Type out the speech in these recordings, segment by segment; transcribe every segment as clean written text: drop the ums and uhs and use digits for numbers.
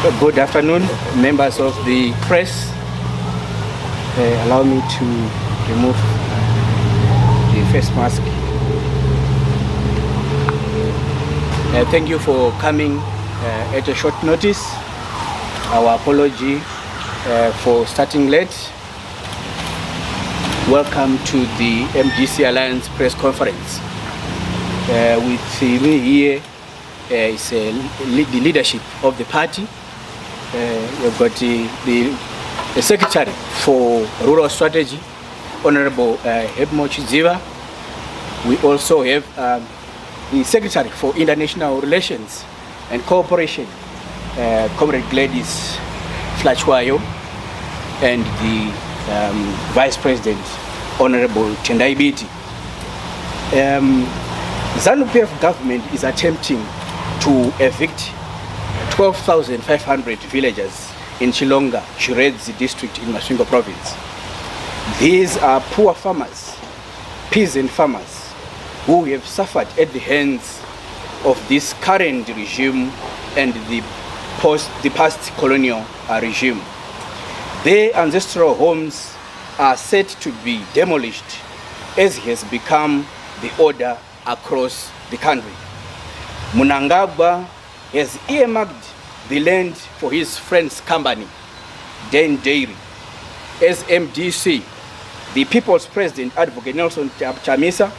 Good afternoon, members of the press. Allow me to remove the face mask. Thank you for coming at a short notice. Our apology for starting late. Welcome to the MDC Alliance press conference. With me here is the leadership of the party. We've got the Secretary for Rural Strategy, Honorable Hebmo Chiziva. We also have the Secretary for International Relations and Cooperation, Comrade Gladys Flachwayo, and the Vice President, Honorable Tendai Biti. ZANU-PF government is attempting to evict 12,500 villagers in Chilonga, Chirezi district in Masvingo province. These are poor farmers, peasant farmers, who have suffered at the hands of this current regime and the past colonial regime. Their ancestral homes are set to be demolished, as has become the order across the country. Mnangagwa has earmarked the land for his friend's company, Den Dairy. As MDC, the People's President, Advocate Nelson Chamisa,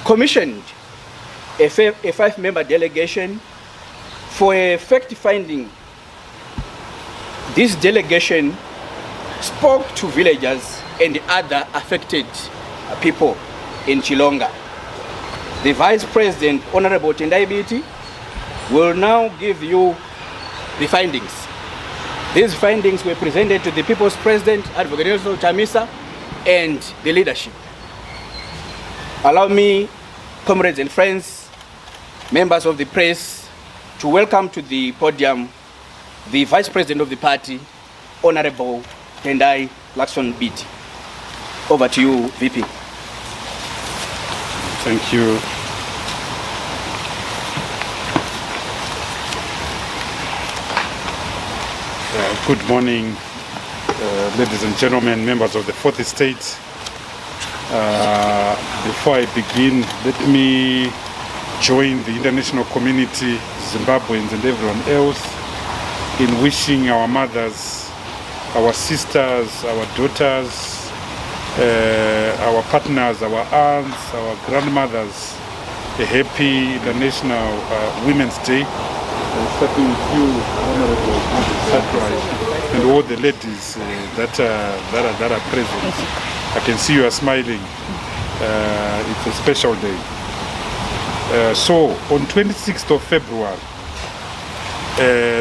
commissioned a five-member delegation for a fact-finding. This delegation spoke to villagers and other affected people in Chilonga. The Vice President, Honorable Tendai Biti, will now give you the findings. These findings were presented to the People's President, Advocate Nelson Chamisa, and the leadership. Allow me, comrades and friends, members of the press, to welcome to the podium the Vice President of the party, Honorable Tendai Biti. Over to you, VP. Thank you. Good morning, ladies and gentlemen, members of the Fourth Estate. Before I begin, let me join the international community, Zimbabweans and everyone else, in wishing our mothers, our sisters, our daughters, our partners, our aunts, our grandmothers, a happy International Women's Day. Starting with you, Honorable Sakurai, and all the ladies that are present. I can see you are smiling. It's a special day. So, on 26th of February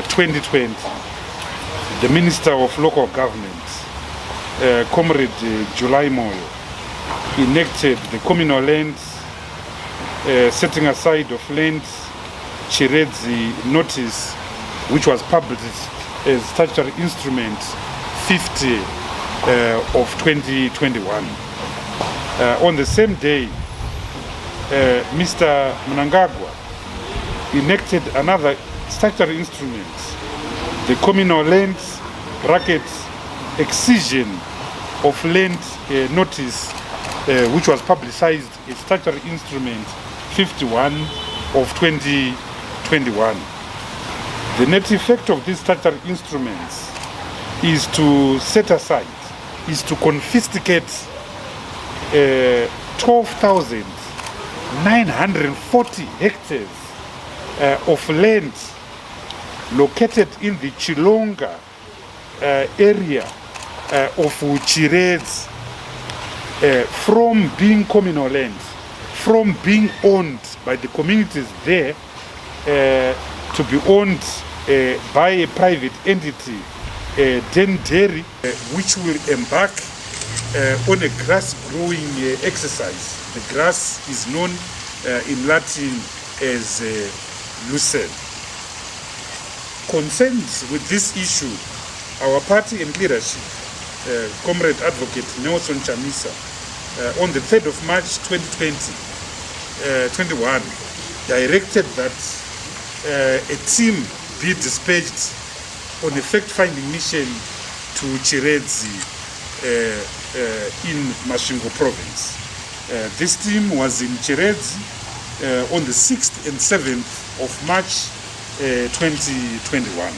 2020, the Minister of Local Government, Comrade July Moyo, enacted the communal lands, setting aside of lands, Chirezi notice, which was published as statutory instrument 50 of 2021. On the same day, Mr. Mnangagwa enacted another statutory instrument, the communal lands brackets excision of land notice, which was publicized as statutory instrument 51 of 2021. The net effect of these statutory instruments is to set aside, is to confiscate 12,940 hectares of land located in the Chilonga area of Chirezi from being communal land, from being owned by the communities there to be owned by a private entity, Den Dairy, which will embark on a grass growing exercise. The grass is known in Latin as lucerne. Concerned with this issue, our party and leadership, Comrade Advocate Nelson Chamisa, on the 3rd of March 2021, directed that a team be dispatched on a fact-finding mission to Chiredzi in Masvingo province. This team was in Chiredzi on the 6th and 7th of March 2021.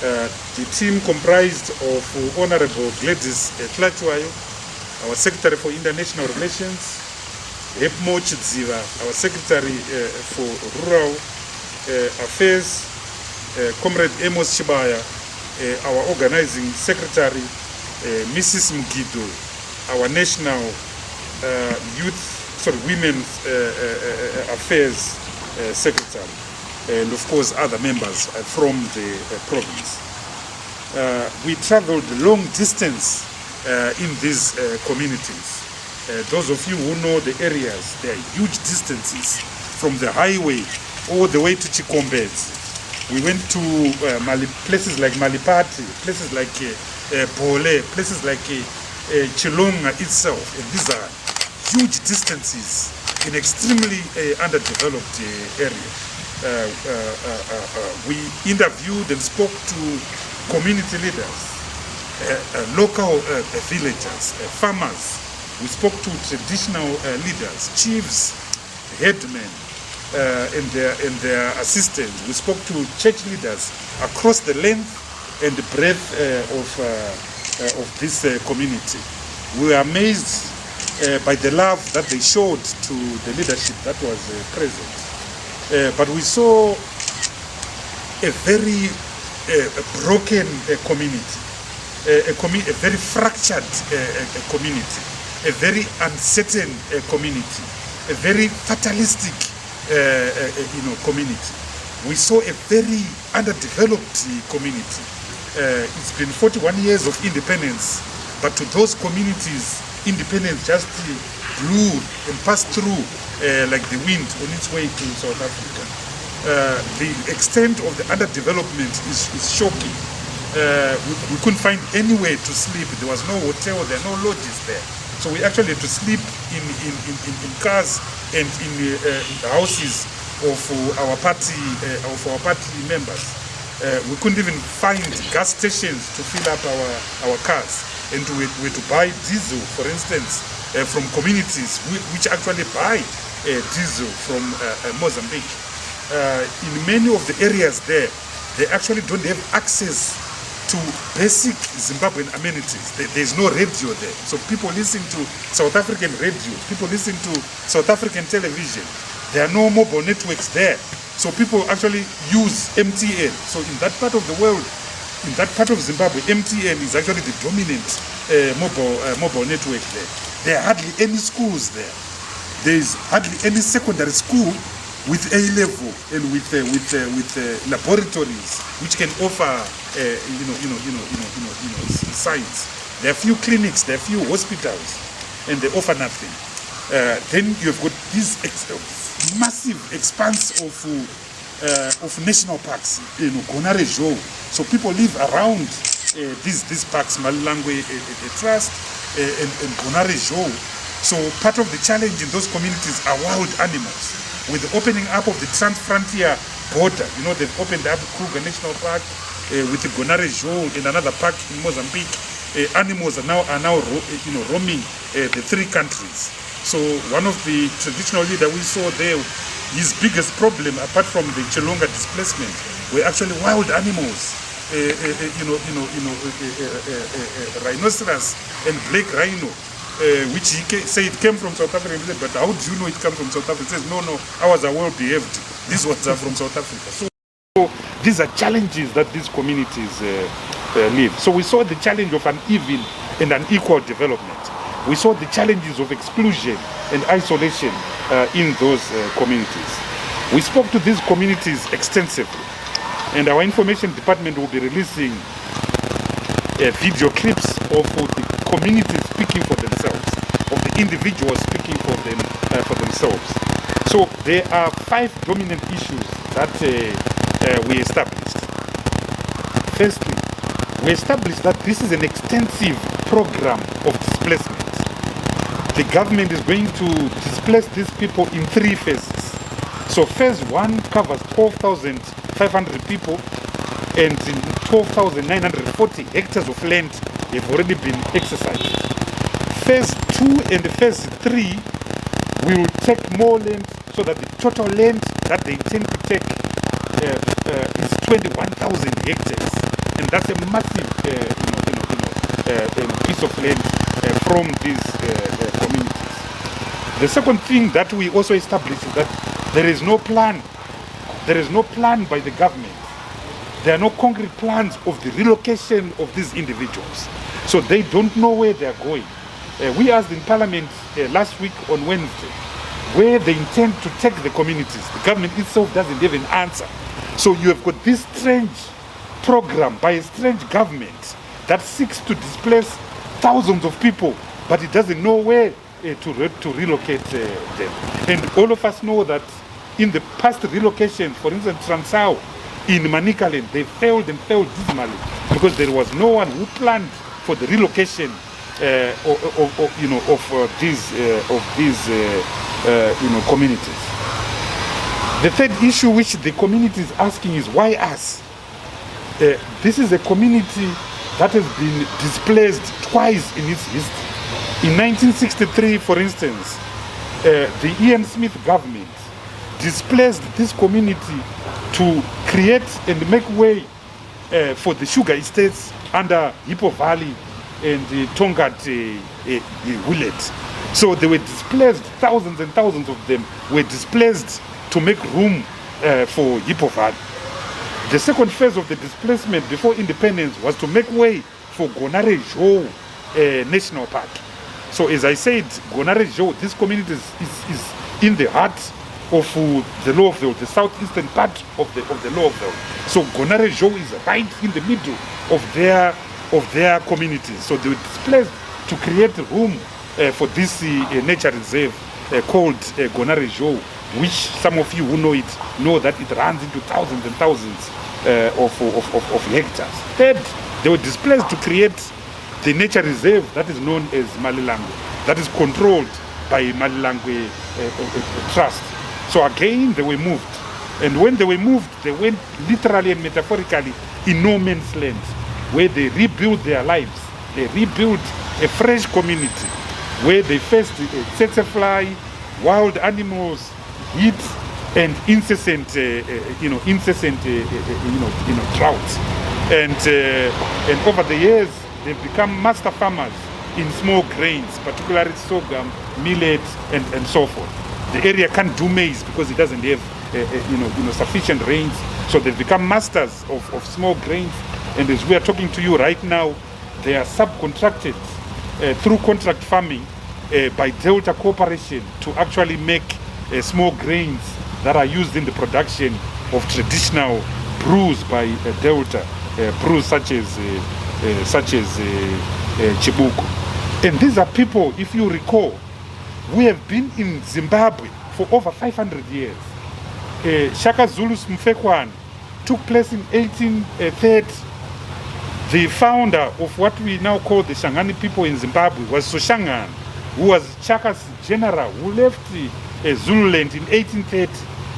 The team comprised of Honorable Gladys Tlachwayo, our Secretary for International Relations, Hepmo Chidziva, our Secretary for Rural Affairs, Comrade Amos Chibaya, our Organizing Secretary, Mrs. Mgido, our National Women's Affairs Secretary, and of course other members from the province. We traveled long distance in these communities. Those of you who know the areas, there are huge distances from the highway all the way to Chikombezi. We went to places like Malipati, places like Bole, places like Chilonga itself, and these are huge distances in extremely underdeveloped area. We interviewed and spoke to community leaders, local villagers, farmers. We spoke to traditional leaders, chiefs, headmen, and their assistants. We spoke to church leaders across the length and the breadth of this community. We were amazed by the love that they showed to the leadership that was present. But we saw a very broken community, a very fractured community, a very uncertain community, a very fatalistic community. We saw a very underdeveloped community. It's been 41 years of independence, but to those communities, independence just blew and passed through like the wind on its way to South Africa. The extent of the underdevelopment is shocking. We couldn't find anywhere to sleep. There was no hotel, there are no lodges there. So we actually had to sleep in cars and in houses of our party members. We couldn't even find gas stations to fill up our cars, and we had to buy diesel, for instance, from communities which actually buy diesel from Mozambique. In many of the areas there, they actually don't have access to basic Zimbabwean amenities. There's no radio there. So people listen to South African radio, people listen to South African television. There are no mobile networks there. So people actually use MTN. So in that part of the world, in that part of Zimbabwe, MTN is actually the dominant mobile network there. There are hardly any schools there. There is hardly any secondary school with A-level and with laboratories which can offer science. There are few clinics, there are few hospitals, and they offer nothing. Then you've got this massive expanse of national parks, Gonare Jo. So people live around these parks, Malilangwe Trust and Gonare Jo. So part of the challenge in those communities are wild animals. With the opening up of the Trans-Frontier border, they've opened up Kruger National Park with the Gonare Jo and another park in Mozambique. Animals are now roaming the three countries. So one of the traditional leaders we saw there, his biggest problem, apart from the Chilonga displacement, were actually wild animals. Rhinoceros and black rhino. Which he said came from South Africa. But how do you know it comes from South Africa? He says, no, ours are well behaved. These ones are from South Africa. So these are challenges that these communities live. So we saw the challenge of uneven and unequal development. We saw the challenges of exclusion and isolation in those communities. We spoke to these communities extensively, and our information department will be releasing video clips of the communities speaking for themselves, of the individuals speaking for themselves. So there are 5 dominant issues that we established. Firstly, we established that this is an extensive program of displacement. The government is going to displace these people in 3 phases. So phase 1 covers 12,500 people. and 12,940 hectares of land have already been exercised. Phase 2 and phase 3 will take more land, so that the total land that they intend to take is 21,000 hectares, and that's a massive piece of land from these communities. The second thing that we also established is that there is no plan. There is no plan by the government. There are no concrete plans of the relocation of these individuals. So they don't know where they are going. We asked in Parliament last week on Wednesday where they intend to take the communities. The government itself doesn't have an answer. So you have got this strange program by a strange government that seeks to displace thousands of people, but it doesn't know where to relocate them. And all of us know that in the past relocation, for instance, Transao in Manicaland, they failed and failed dismally because there was no one who planned for the relocation of these communities. The third issue which the community is asking is, why us? This is a community that has been displaced twice in its history. In 1963, for instance, the Ian Smith government displaced this community to create and make way for the sugar estates under Hippo Valley and the Tongat Willet. So they were displaced, thousands and thousands of them were displaced to make room for Hippo Valley. The second phase of the displacement before independence was to make way for Gonare Jo National Park. So as I said, Gonare Jo, this community is in the heart of the Lowville, the southeastern part of the Lowville. So Gonare Jo is right in the middle of their communities. So they were displaced to create room for this nature reserve called Gonare Jo, which some of you who know it know that it runs into thousands and thousands of hectares. Third, they were displaced to create the nature reserve that is known as Malilangwe, that is controlled by Malilangwe Trust. So again, they were moved. And when they were moved, they went literally and metaphorically in no man's land, where they rebuilt their lives. They rebuilt a fresh community, where they faced tsetse fly, wild animals, heat, and incessant droughts. And over the years, they've become master farmers in small grains, particularly sorghum, millet, and so forth. The area can't do maize because it doesn't have sufficient rains. So they've become masters of small grains. And as we are talking to you right now, they are subcontracted through contract farming by Delta Corporation to actually make small grains that are used in the production of traditional brews by Delta, brews such as Chibuku. And these are people, if you recall, we have been in Zimbabwe for over 500 years. Shaka Zulu's Mfekwan took place in 1830. The founder of what we now call the Shangani people in Zimbabwe was Soshangan, who was Chaka's general who left Zululand in 1830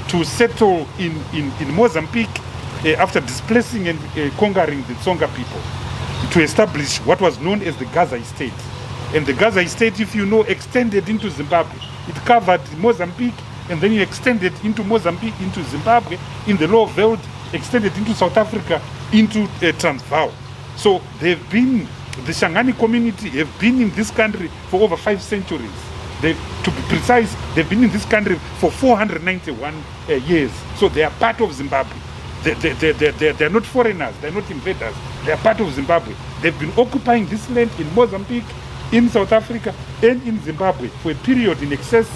to settle in Mozambique after displacing and conquering the Tsonga people to establish what was known as the Gaza Estate. And the Gaza Estate, if you know, extended into Zimbabwe. It covered Mozambique, and then it extended into Mozambique, into Zimbabwe, in the Lower Veld, extended into South Africa, into Transvaal. So the Shangani community have been in this country for over 5 centuries. To be precise, they've been in this country for 491 years. So they are part of Zimbabwe. They're not foreigners, they're not invaders, they are part of Zimbabwe. They've been occupying this land in Mozambique, in South Africa, and in Zimbabwe for a period in excess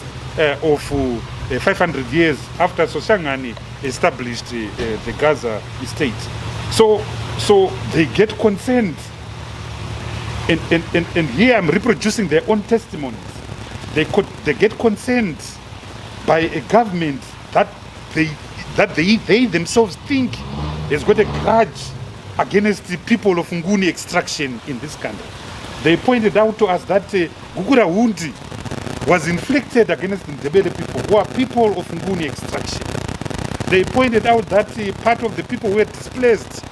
of 500 years after Soshangani established the Gaza Estate. So they get consent, and here I'm reproducing their own testimonies. They get consent by a government that they themselves think has got a grudge against the people of Nguni extraction in this country. They pointed out to us that Gugura Hundi was inflicted against the Ndebele people, who are people of Nguni extraction. They pointed out that part of the people who were displaced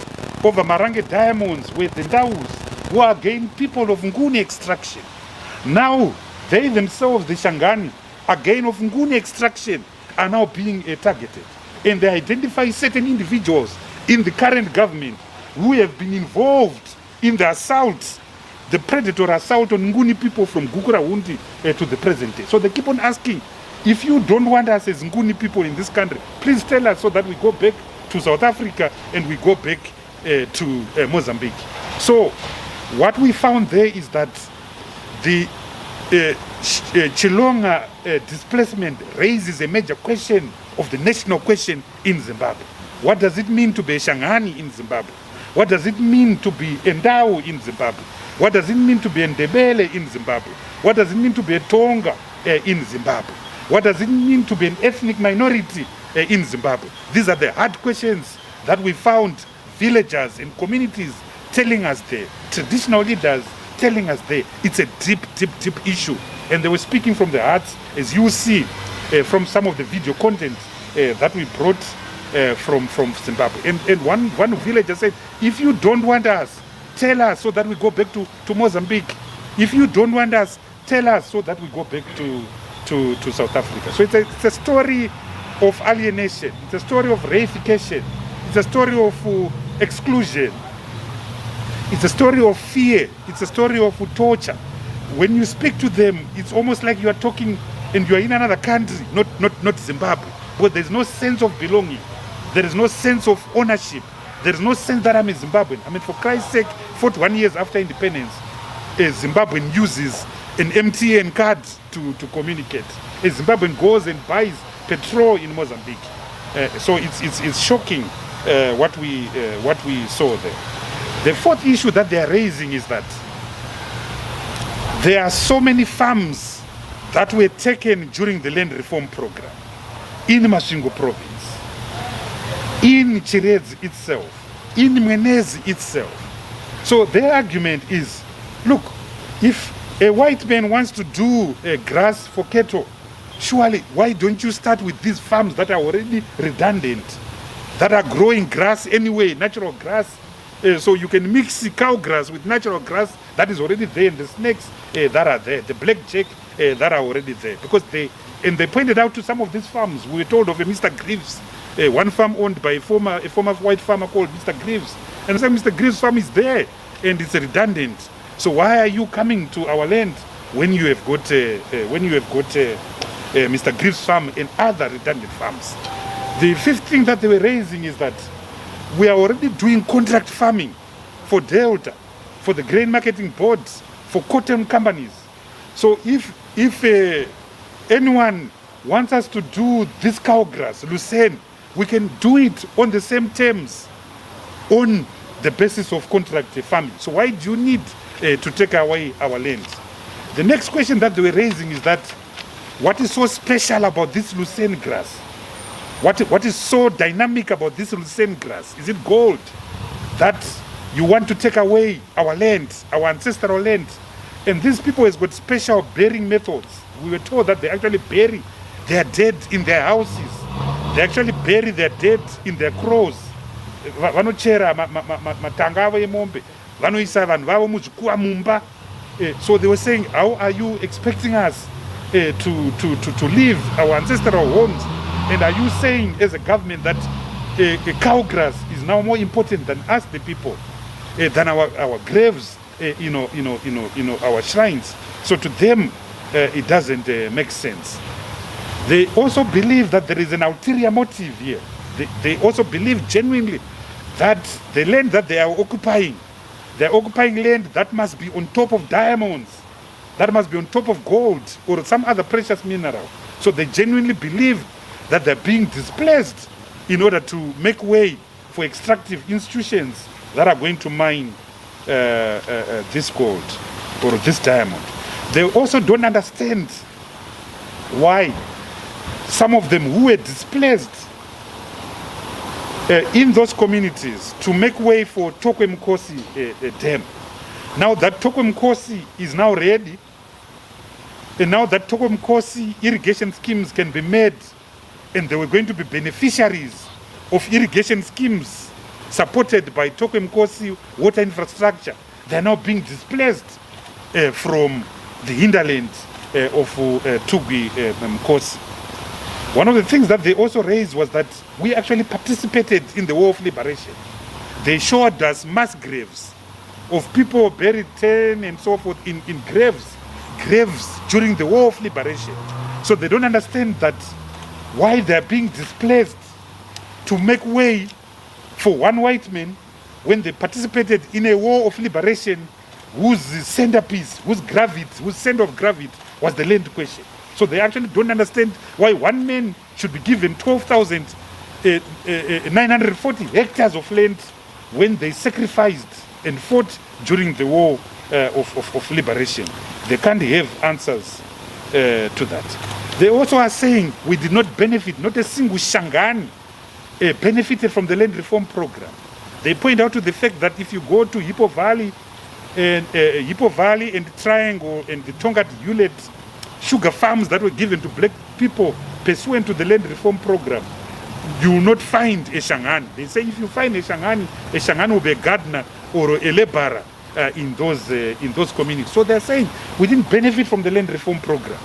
over Marange diamonds with the Ndaus, who are again people of Nguni extraction. Now, they themselves, the Shangani, again of Nguni extraction, are now being targeted. And they identify certain individuals in the current government who have been involved in the assault, the predatory assault on Nguni people from Gukurahundi to the present day. So they keep on asking, if you don't want us as Nguni people in this country, please tell us so that we go back to South Africa and we go back to Mozambique. So what we found there is that the Chilonga displacement raises a major question of the national question in Zimbabwe. What does it mean to be a Shangani in Zimbabwe? What does it mean to be Ndau in Zimbabwe? What does it mean to be Ndebele in Zimbabwe? What does it mean to be a Tonga in Zimbabwe? What does it mean to be an ethnic minority in Zimbabwe? These are the hard questions that we found villagers and communities telling us there, traditional leaders telling us there. It's a deep, deep, deep issue. And they were speaking from the heart, as you see from some of the video content that we brought from Zimbabwe. And one villager said, if you don't want us, tell us so that we go back to Mozambique. If you don't want us, tell us so that we go back to South Africa. So it's a story of alienation. It's a story of reification. It's a story of exclusion. It's a story of fear. It's a story of torture. When you speak to them, it's almost like you are talking and you are in another country, not Zimbabwe. But there's no sense of belonging. There is no sense of ownership. There is no sense that I'm a Zimbabwean. I mean, for Christ's sake, 41 years after independence, a Zimbabwean uses an MTN card to communicate. A Zimbabwean goes and buys petrol in Mozambique. So it's shocking what we saw there. The fourth issue that they are raising is that there are so many farms that were taken during the land reform program in Masvingo province, in Chiredzi itself, in Mwenezi itself. So their argument is, look, if a white man wants to do grass for cattle, surely why don't you start with these farms that are already redundant, that are growing grass anyway, natural grass, so you can mix cow grass with natural grass that is already there, and the snakes that are there, the blackjack that are already there. Because they pointed out to some of these farms, we were told of a Mr. Greaves, one farm owned by a former white farmer called Mr. Greaves. And so Mr. Greaves' farm is there and it's redundant. So why are you coming to our land when you have got Mr. Greaves' farm and other redundant farms? The fifth thing that they were raising is that we are already doing contract farming for Delta, for the grain marketing boards, for cotton companies. So if anyone wants us to do this cow grass, Lucerne, we can do it on the same terms on the basis of contract farming. So why do you need to take away our land? The next question that they were raising is that what is so special about this Lucerne grass? What is so dynamic about this Lucerne grass? Is it gold that you want to take away our land, our ancestral land? And these people has got special burying methods. We were told that they actually bury their dead in their houses. They actually bury their dead in their crows. Vanochera matanga avo emombe. Vanoisa vanhu vavo muzvikuwa mumba. So they were saying, how are you expecting us to leave our ancestral homes? And are you saying as a government that cow grass is now more important than us, the people, than our graves, our shrines? So to them, it doesn't make sense. They also believe that there is an ulterior motive here. They also believe genuinely that the land that they are occupying land that must be on top of diamonds, that must be on top of gold or some other precious mineral. So they genuinely believe that they're being displaced in order to make way for extractive institutions that are going to mine this gold or this diamond. They also don't understand why some of them who were displaced in those communities to make way for Tokwe Mkosi dam. Now that Tokwe Mkosi is now ready, and now that Tokwe Mkosi irrigation schemes can be made, and they were going to be beneficiaries of irrigation schemes supported by Tokwemkosi water infrastructure, they are now being displaced from the hinterland of Tugwi Mkosi. One of the things that they also raised was that we actually participated in the War of Liberation. They showed us mass graves of people buried 10 and so forth in graves during the War of Liberation. So they don't understand that while they're being displaced to make way for one white man, when they participated in a war of liberation whose centerpiece, whose center of gravity was the land question. So they actually don't understand why one man should be given 12,940 hectares of land when they sacrificed and fought during the war of liberation. They can't have answers to that. They also are saying we did not benefit, not a single Shangaan benefited from the land reform program. They point out to the fact that if you go to Hippo Valley and Triangle and the Tongat Hewlett sugar farms that were given to black people pursuant to the land reform program, you will not find a Shangaan. They say if you find a Shangaan will be a gardener or a laborer in those communities. So they're saying we didn't benefit from the land reform program,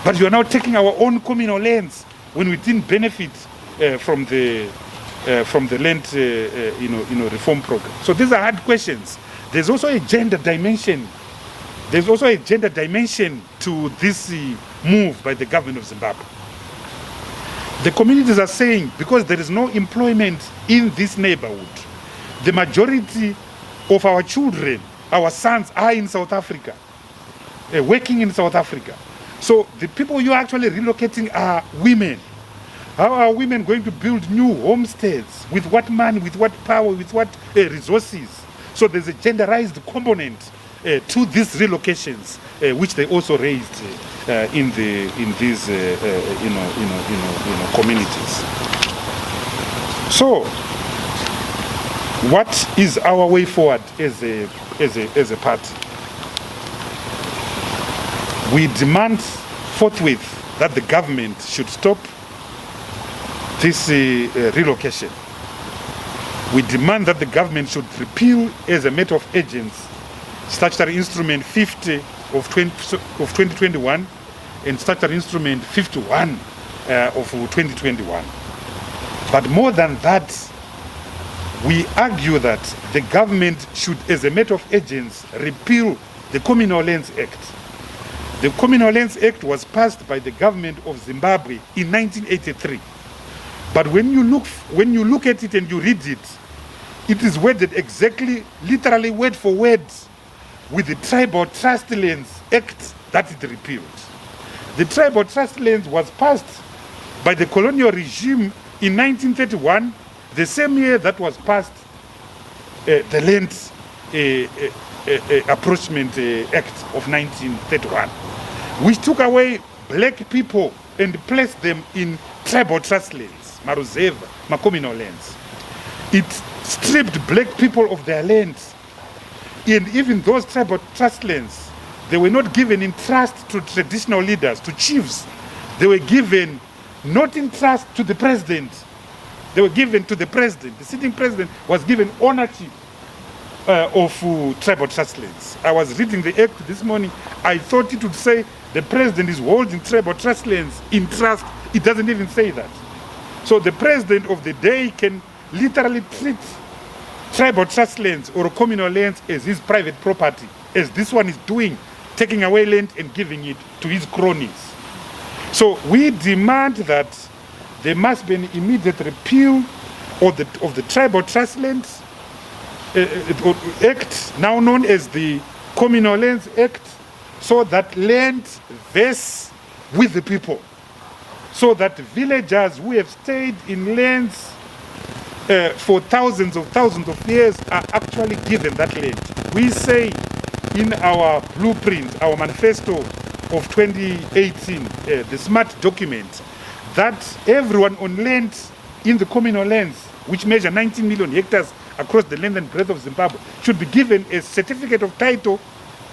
but you are now taking our own communal lands when we didn't benefit from the land reform program. So these are hard questions. There's also a gender dimension. There's also a gender dimension to this move by the government of Zimbabwe. The communities are saying because there is no employment in this neighborhood, the majority of our children, our sons are in South Africa, working in South Africa. So the people you are actually relocating are women. How are women going to build new homesteads? With what money, with what power, with what resources? So there's a genderized component to these relocations, which they also raised in these communities. So, what is our way forward as a party? We demand forthwith that the government should stop this relocation. We demand that the government should repeal as a matter of urgency Statutory Instrument 50 of 2021 and Statutory Instrument 51 of 2021. But more than that, we argue that the government should, as a matter of urgency, repeal the Communal Lands Act. The Communal Lands Act was passed by the government of Zimbabwe in 1983. But when you look at it and you read it, it is worded exactly, literally word for word, with the Tribal Trust Lands Act that it repealed. The Tribal Trust Lands was passed by the colonial regime in 1931, the same year that was passed the Land Approachment Act of 1931, which took away black people and placed them in tribal trust lands, Maruzeva, communal lands. It stripped black people of their lands. And even those tribal trust lands, they were not given in trust to traditional leaders, to chiefs. They were given not in trust to the president. They were given to the president. The sitting president was given ownership of tribal trust lands. I was reading the act this morning. I thought it would say the president is holding tribal trust lands in trust. It doesn't even say that. So the president of the day can literally treat tribal trust lands or communal lands as his private property, as this one is doing, taking away land and giving it to his cronies. So we demand that there must be an immediate repeal of the Tribal Trust Lands Act, now known as the Communal Lands Act, so that land vests with the people, so that villagers who have stayed in lands for thousands of years are actually given that land. We say in our blueprint, our manifesto of 2018, the SMART document, that everyone on land in the communal lands, which measure 19 million hectares across the length and breadth of Zimbabwe, should be given a certificate of title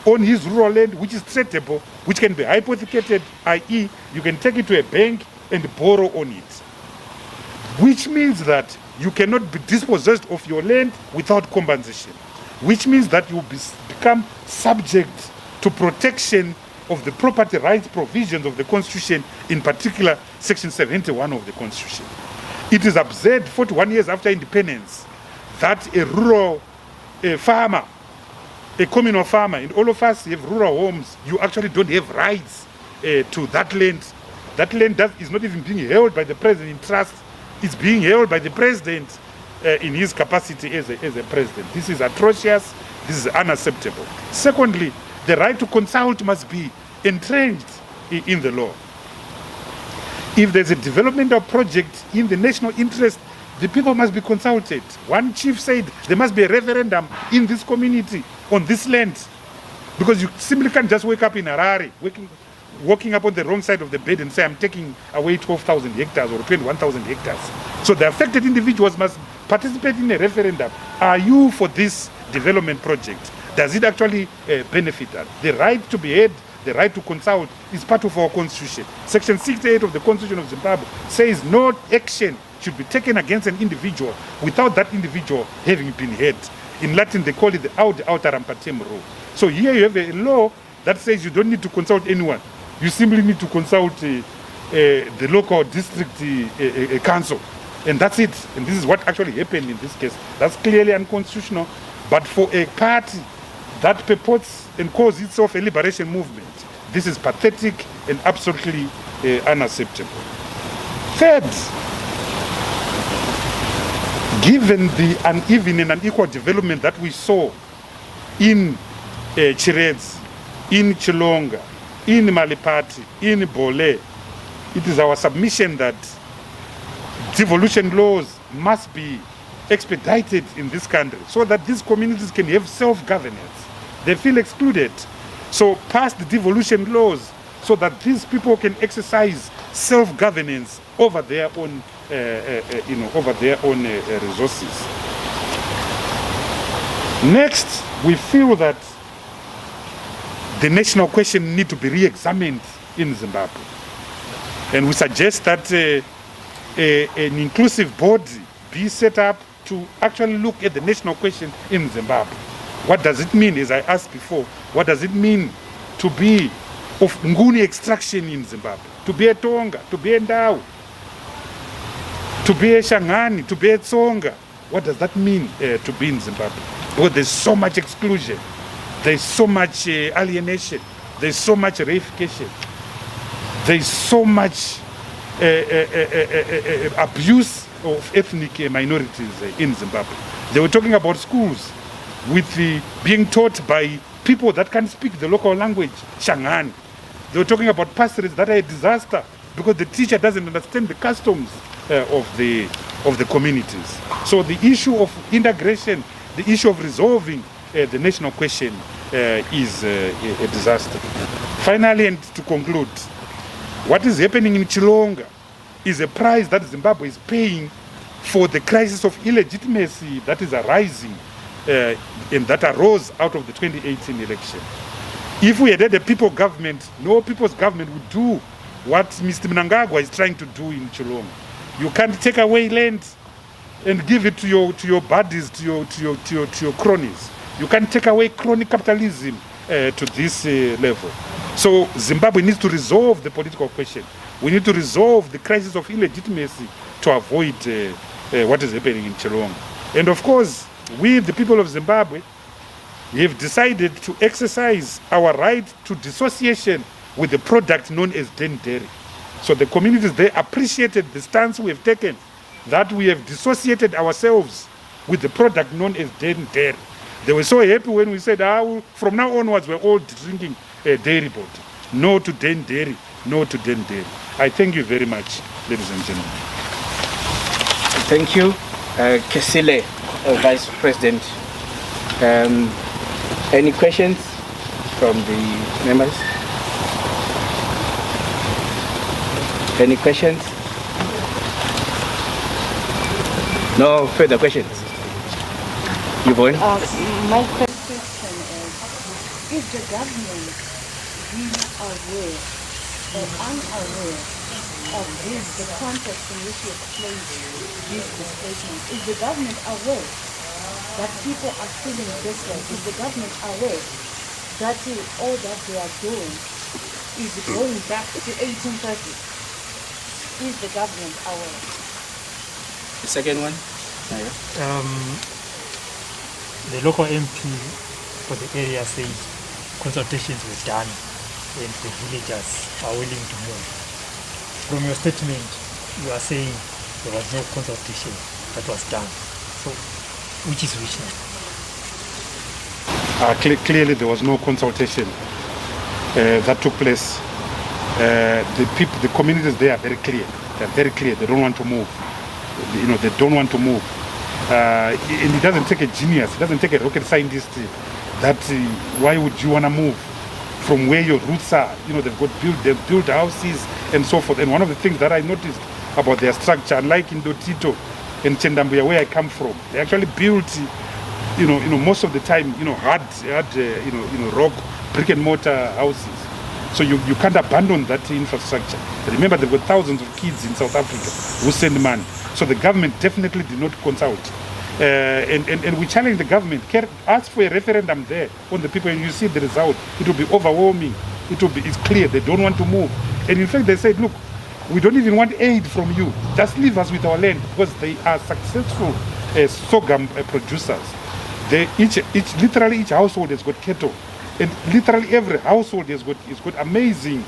on his rural land, which is tradable, which can be hypothecated, i.e. you can take it to a bank and borrow on it. which means that you cannot be dispossessed of your land without compensation, which means that you become subject to protection of the property rights provisions of the Constitution, in particular Section 71 of the Constitution. It is absurd 41 years after independence that a rural farmer, a communal farmer, and all of us have rural homes, you actually don't have rights to that land. That land is not even being held by the president in trust. It's being held by the president in his capacity as a president. This is atrocious. This is unacceptable. Secondly, the right to consult must be entrenched in the law. If there's a developmental project in the national interest, the people must be consulted. One chief said there must be a referendum in this community on this land, because you simply can't just wake up in Harare, walking up on the wrong side of the bed and say, I'm taking away 12,000 hectares or 21,000 hectares. So the affected individuals must participate in a referendum. Are you for this development project? Does it actually benefit us? The right to be heard, the right to consult is part of our constitution. Section 68 of the Constitution of Zimbabwe says no action should be taken against an individual without that individual having been heard. In Latin, they call it the aut alteram partem rule. So here you have a law that says you don't need to consult anyone. You simply need to consult the local district council. And that's it. And this is what actually happened in this case. That's clearly unconstitutional. But for a party that purports and calls itself a liberation movement, this is pathetic and absolutely unacceptable. Third, given the uneven and unequal development that we saw in Chireds, in Chilonga, in Malipati, in Bole, it is our submission that devolution laws must be expedited in this country so that these communities can have self-governance. They feel excluded. So pass the devolution laws so that these people can exercise self-governance over their own, resources. Next, we feel that the national question needs to be re-examined in Zimbabwe. And we suggest that an inclusive body be set up to actually look at the national question in Zimbabwe. What does it mean, as I asked before, what does it mean to be of Nguni extraction in Zimbabwe? To be a Tonga, to be a Ndau, to be a Shangani, to be a Tsonga. What does that mean to be in Zimbabwe? Because there's so much exclusion, there's so much alienation, there's so much reification, there's so much abuse of ethnic minorities in Zimbabwe. They were talking about schools with being taught by people that can speak the local language, Shangani. They were talking about pastorates that are a disaster because the teacher doesn't understand the customs of the communities. So the issue of integration, the issue of resolving the national question is a disaster. Finally, and to conclude, what is happening in Chilonga is a price that Zimbabwe is paying for the crisis of illegitimacy that is arising and that arose out of the 2018 election. If we had a people government, no people's government would do what Mr. Mnangagwa is trying to do in Chilonga. You can't take away land and give it to your buddies, to your cronies. You can't take away crony capitalism to this level. So Zimbabwe needs to resolve the political question. We need to resolve the crisis of illegitimacy to avoid what is happening in Chilonga. And of course, we, the people of Zimbabwe, have decided to exercise our right to dissociation with the product known as dairy. So the communities, they appreciated the stance we have taken, that we have dissociated ourselves with the product known as dairy. They were so happy when we said, from now onwards, we're all drinking dairy water. No to dairy, no to dairy. I thank you very much, ladies and gentlemen. Thank you, Kesile, Vice President. Any questions from the members? Any questions? No further questions? Yvonne? My question is the government really aware or unaware of the context in which you explain this displacement? Is the government aware that people are feeling this way? Is the government aware that all that they are doing is going back to 1830? Is the government aware? The second one? The local MP for the area said consultations were done and the villagers are willing to move. From your statement, you are saying there was no consultation that was done. So, which is which now? Clearly there was no consultation that took place. The communities there are very clear. They're very clear. They don't want to move. They don't want to move. And it doesn't take a genius. It doesn't take a rocket scientist. Why would you want to move from where your roots are? They've built houses and so forth. And one of the things that I noticed about their structure, unlike in Dotito and Chendambuya, where I come from, they actually built, most of the time, hard, rock, brick and mortar houses. So you can't abandon that infrastructure. Remember, there were thousands of kids in South Africa who send money. So the government definitely did not consult. And we challenge the government, ask for a referendum there on the people, and you see the result. It will be overwhelming. It's clear they don't want to move. And in fact, they said, look, we don't even want aid from you. Just leave us with our land, because they are successful sorghum producers. Literally each household has got cattle. And literally every household has got amazing,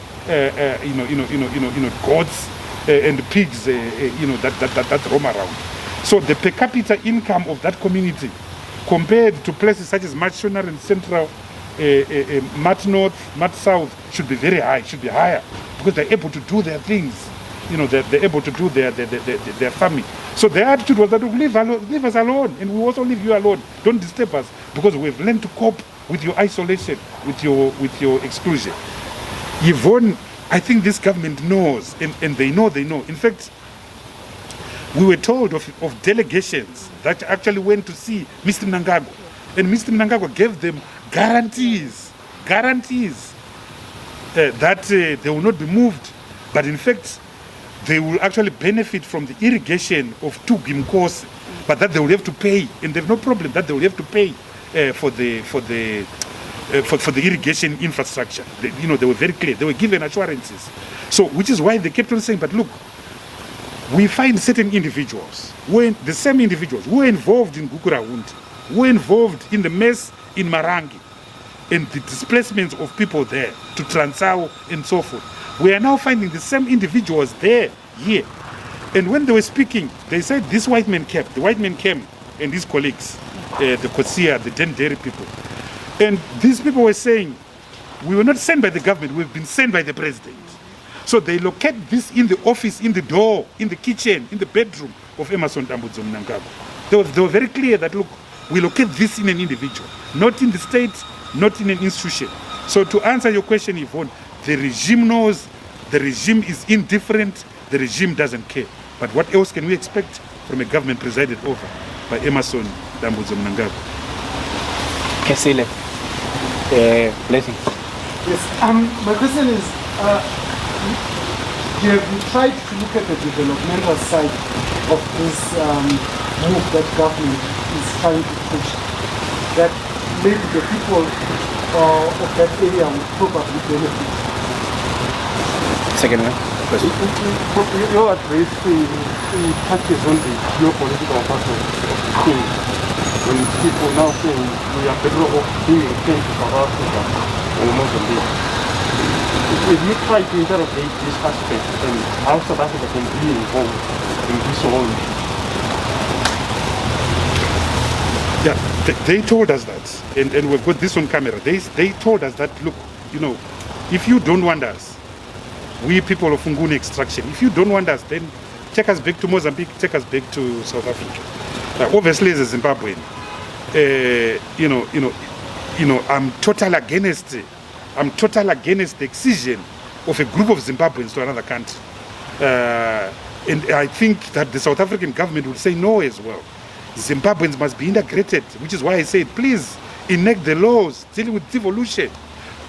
goats and pigs, that roam around. So the per capita income of that community, compared to places such as Matshona and Central, Mat North, Mat South, should be very high, should be higher, because they're able to do their things. They're able to do their farming. So their attitude was that, leave us alone, and we also leave you alone. Don't disturb us, because we've learned to cope with your isolation, with your exclusion. Yvonne, I think this government knows, and they know. In fact, we were told of delegations that actually went to see Mr. Mnangagwa, and Mr. Mnangagwa gave them guarantees that they will not be moved, but in fact, they will actually benefit from the irrigation of 2 Gimkos, but that they will have to pay, and they have no problem that they will have to pay for the irrigation infrastructure. They were very clear. They were given assurances. So, which is why they kept on saying, but look, we find certain individuals, the same individuals who were involved in Gukurahundi, who were involved in the mess in Marangi, and the displacements of people there to Transao and so forth. We are now finding the same individuals here. And when they were speaking, they said this white man came. The white man came and his colleagues, the Kosia, the Denderi people. And these people were saying, we were not sent by the government, we've been sent by the president. So they locate this in the office, in the door, in the kitchen, in the bedroom of Emmerson Dambudzo Mnangagwa. They were very clear that, look, we locate this in an individual, not in the state, not in an institution. So to answer your question, Yvonne, the regime knows, the regime is indifferent, the regime doesn't care. But what else can we expect from a government presided over by Emmerson Dambudzo Mnangagwa? Kesile, blessing. Yes, my question is, have you tried to look at the developmental side of this move that government is trying to push? That maybe the people of that area would probably benefit. Second one. Your address touches on the geopolitical aspect of the thing. When people now saying we are better off being returned to South Africa or Mozambique. If you try to interrogate this aspect and how South Africa can be involved in this whole Yeah, they told us that, and we've got this on camera. They told us that, look, if you don't want us, we people of Nguni extraction, if you don't want us, then take us back to Mozambique, take us back to South Africa. Obviously, as a Zimbabwean, I'm total against the excision of a group of Zimbabweans to another country. And I think that the South African government will say no as well. Zimbabweans must be integrated, which is why I said, please enact the laws dealing with devolution.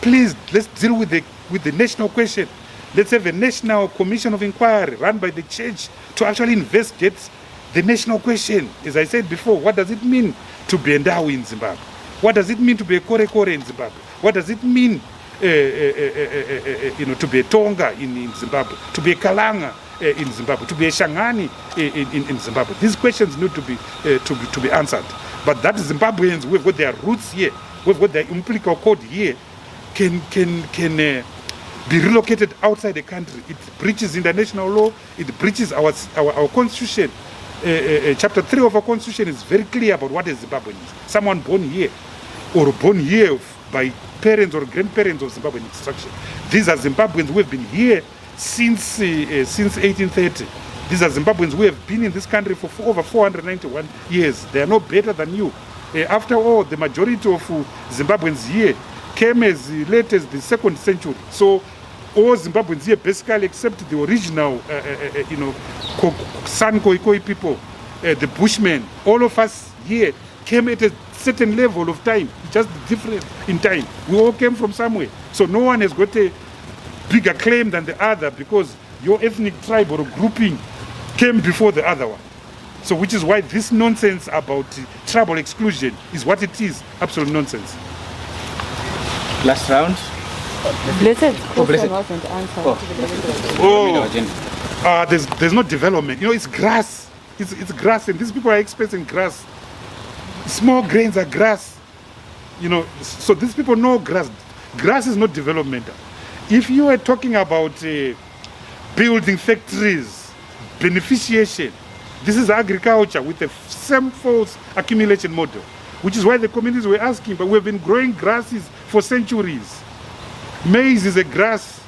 Please, let's deal with the national question. Let's have a national commission of inquiry run by the church to actually investigate the national question. As I said before, what does it mean to be Ndawi in Zimbabwe? What does it mean to be a Kore in Zimbabwe? What does it mean to be a Tonga in Zimbabwe, to be a Kalanga in Zimbabwe, to be a Shangani in Zimbabwe? These questions need to be answered. But that Zimbabweans, we've got their roots here, we've got their umbilical cord here, can be relocated outside the country. It breaches international law, it breaches our constitution. Chapter 3 of our constitution is very clear about what a Zimbabwean is. Someone born here or born here by parents or grandparents of Zimbabwean extraction. These are Zimbabweans who have been here since 1830. These are Zimbabweans who have been in this country for over 491 years. They are no better than you. After all, the majority of Zimbabweans here came as late as the 2nd century. So all Zimbabweans here basically, except the original San Khoikhoi people, the Bushmen, all of us here came at a certain level of time, just different in time. We all came from somewhere. So no one has got a bigger claim than the other because your ethnic tribe or grouping came before the other one. So which is why this nonsense about tribal exclusion is what it is, absolute nonsense. Last round. Blessed question Blessed. wasn't answered. There's no development. It's grass. It's grass, and these people are experts in grass. Small grains are grass. So these people know grass. Grass is not developmental. If you are talking about building factories, beneficiation, this is agriculture with the same false accumulation model, which is why the communities were asking, but we've been growing grasses for centuries. Maize is a grass,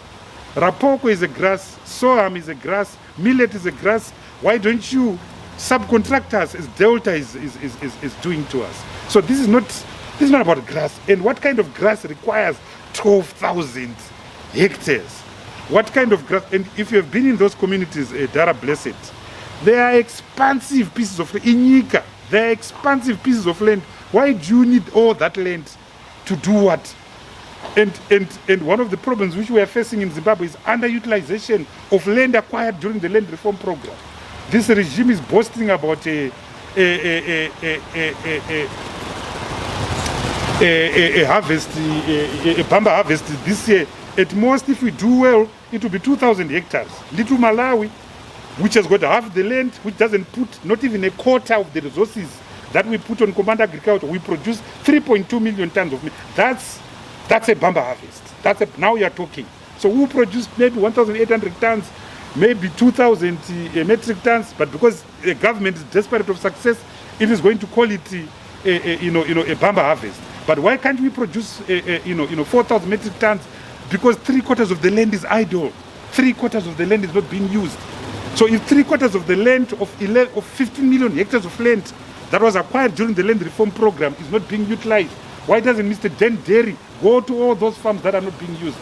rapoko is a grass, sorghum is a grass, millet is a grass. Why don't you subcontractors as Delta is doing to us? So this is not about grass. And what kind of grass requires 12,000 hectares? What kind of grass? And if you have been in those communities, Dara Blessed, they are expansive pieces of land. Inyika, they are expansive pieces of land. Why do you need all that land to do what? And one of the problems which we are facing in Zimbabwe is underutilization of land acquired during the land reform program. This regime is boasting about a harvest, a bamba harvest this year. At most, if we do well, it will be 2,000 hectares. Little Malawi, which has got half the land, which doesn't put not even a quarter of the resources that we put on command agriculture, we produce 3.2 million tons of meat. That's a bamba harvest. Now you are talking. So we produce maybe 1,800 tons, maybe 2,000 metric tons, but because the government is desperate of success, it is going to call it a bamba harvest. But why can't we produce 4,000 metric tons? Because 3/4 of the land is idle. 3/4 of the land is not being used. So if 3/4 of the land of 15 million hectares of land that was acquired during the land reform program is not being utilized, why doesn't Mr. Den Derry go to all those farms that are not being used?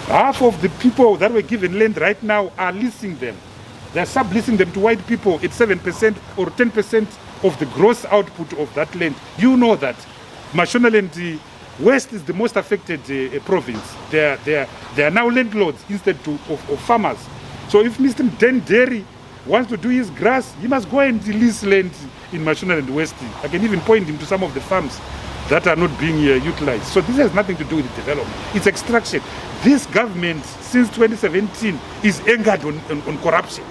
Half of the people that were given land right now are leasing them. They're subleasing them to white people at 7% or 10% of the gross output of that land. You know that. Mashonaland West is the most affected province. They are now landlords instead of farmers. So if Mr. Den Derry wants to do his grass, he must go and lease land in Mashonaland West. I can even point him to some of the farms that are not being utilized. So this has nothing to do with development. It's extraction. This government, since 2017, is angered on corruption.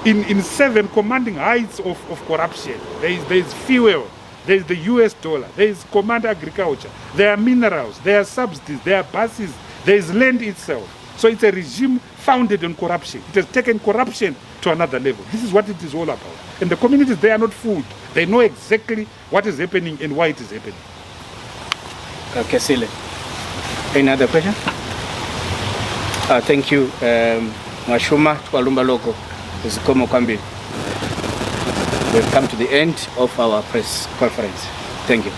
In 7 commanding heights of corruption, there is fuel, there is the US dollar, there is command agriculture, there are minerals, there are subsidies, there are buses, there is land itself. So it's a regime founded on corruption. It has taken corruption to another level. This is what it is all about. And the communities, they are not fooled. They know exactly what is happening and why it is happening. Okay, Sile. Any other question? Thank you. Mwashuma Twalumba Logo is Komo Kambi. We've come to the end of our press conference. Thank you.